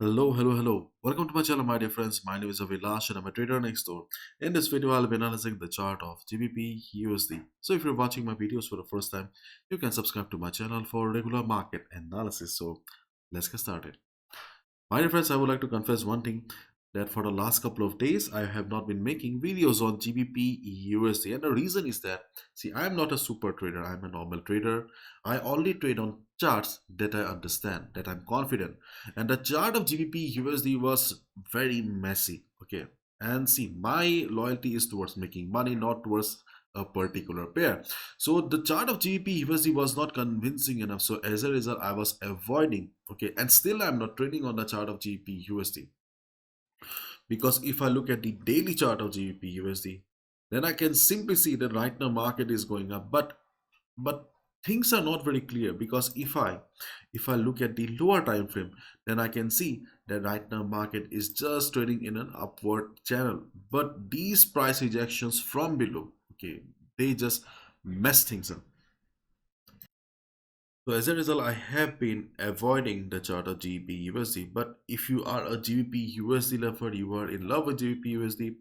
Hello. Welcome to my channel, my dear friends. My name is Avilash and I'm a trader next door. In this video, I'll be analyzing the chart of GBPUSD. So if you're watching my videos for the first time, you can subscribe to my channel for regular market analysis. So let's get started. My dear friends, I would like to confess one thing that for the last couple of days, I have not been making videos on GBP USD. And the reason is that, see, I am not a super trader, I'm a normal trader. I only trade on charts that I understand, that I'm confident. And the chart of GBP USD was very messy, okay? And see, my loyalty is towards making money, not towards a particular pair. So the chart of GBP USD was not convincing enough. So as a result, I was avoiding. Okay, and still I'm not trading on the chart of GBP USD because if I look at the daily chart of GBP USD, then I can simply see that right now market is going up. But things are not very clear because if I look at the lower time frame, then I can see that right now market is just trading in an upward channel. But these price rejections from below, okay, they just mess things up. So as a result, I have been avoiding the chart of GBP USD. But if you are a GBP USD lover, you are in love with GBP USD,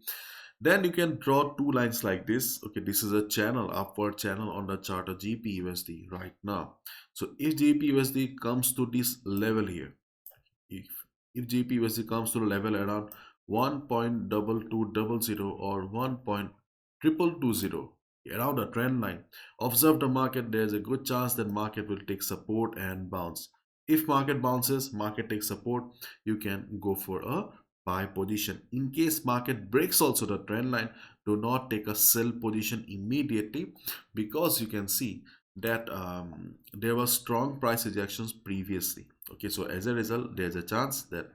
then you can draw two lines like this. Okay, this is a channel, upward channel on the chart of GBP USD right now. So if GBP USD comes to this level here, if if GBP USD comes to the level around 1.2200 or 1.2220 around a trend line, observe the market. There's a good chance that market will take support and bounce. If market bounces, market takes support, you can go for a buy position. In case market breaks also the trend line, do not take a sell position immediately because you can see that there were strong price rejections previously. Okay, so as a result, there's a chance that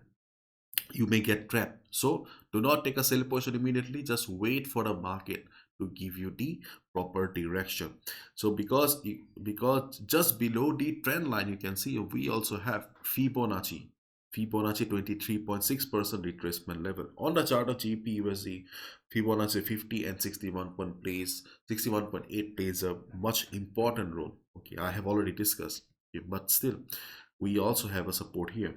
you may get trapped. So do not take a sell position immediately. Just wait for the market to give you the proper direction. So because just below the trend line, you can see we also have Fibonacci 23.6% retracement level on the chart of GBP Fibonacci 50 and 61.8 plays a much important role. Okay, I have already discussed. Okay, but still, we also have a support here.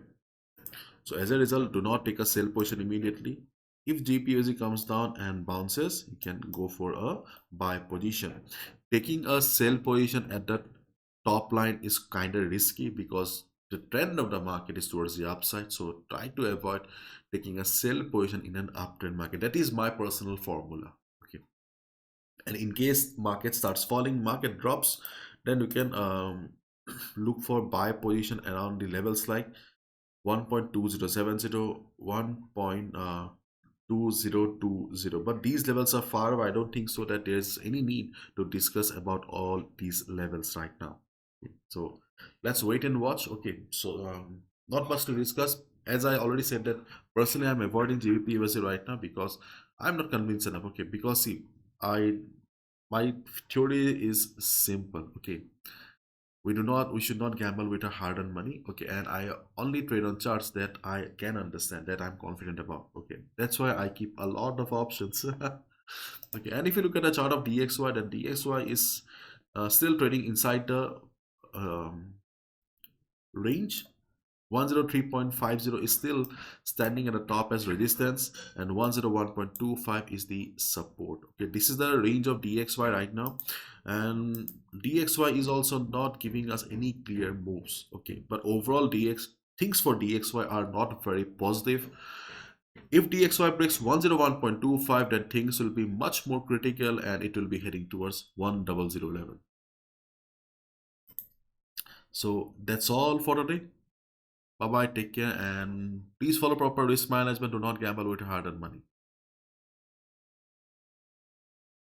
So as a result, do not take a sell position immediately. If GPUSD comes down and bounces, you can go for a buy position. Taking a sell position at the top line is kind of risky because the trend of the market is towards the upside. So try to avoid taking a sell position in an uptrend market. That is my personal formula. Okay. And in case market starts falling, market drops, then you can look for buy position around the levels like 1.2070, 1.2020, but these levels are far away. I don't think so that there's any need to discuss about all these levels right now. Okay, so let's wait and watch. Okay, so not much to discuss. As I already said that personally I'm avoiding GBP USD right now because I'm not convinced enough. Okay, because see, I my theory is simple. Okay, we should not gamble with our hard-earned money. Okay, and I only trade on charts that I can understand, that I'm confident about. Okay, that's why I keep a lot of options. Okay, and if you look at the chart of DXY, then DXY is still trading inside the um, range. 103.50 is still standing at the top as resistance, and 101.25 is the support. Okay, this is the range of DXY right now, and DXY is also not giving us any clear moves. Okay, but overall things for DXY are not very positive. If DXY breaks 101.25, then things will be much more critical and it will be heading towards 100 level. So that's all for today. Bye bye, take care, and please follow proper risk management. Do not gamble with your hard earned money.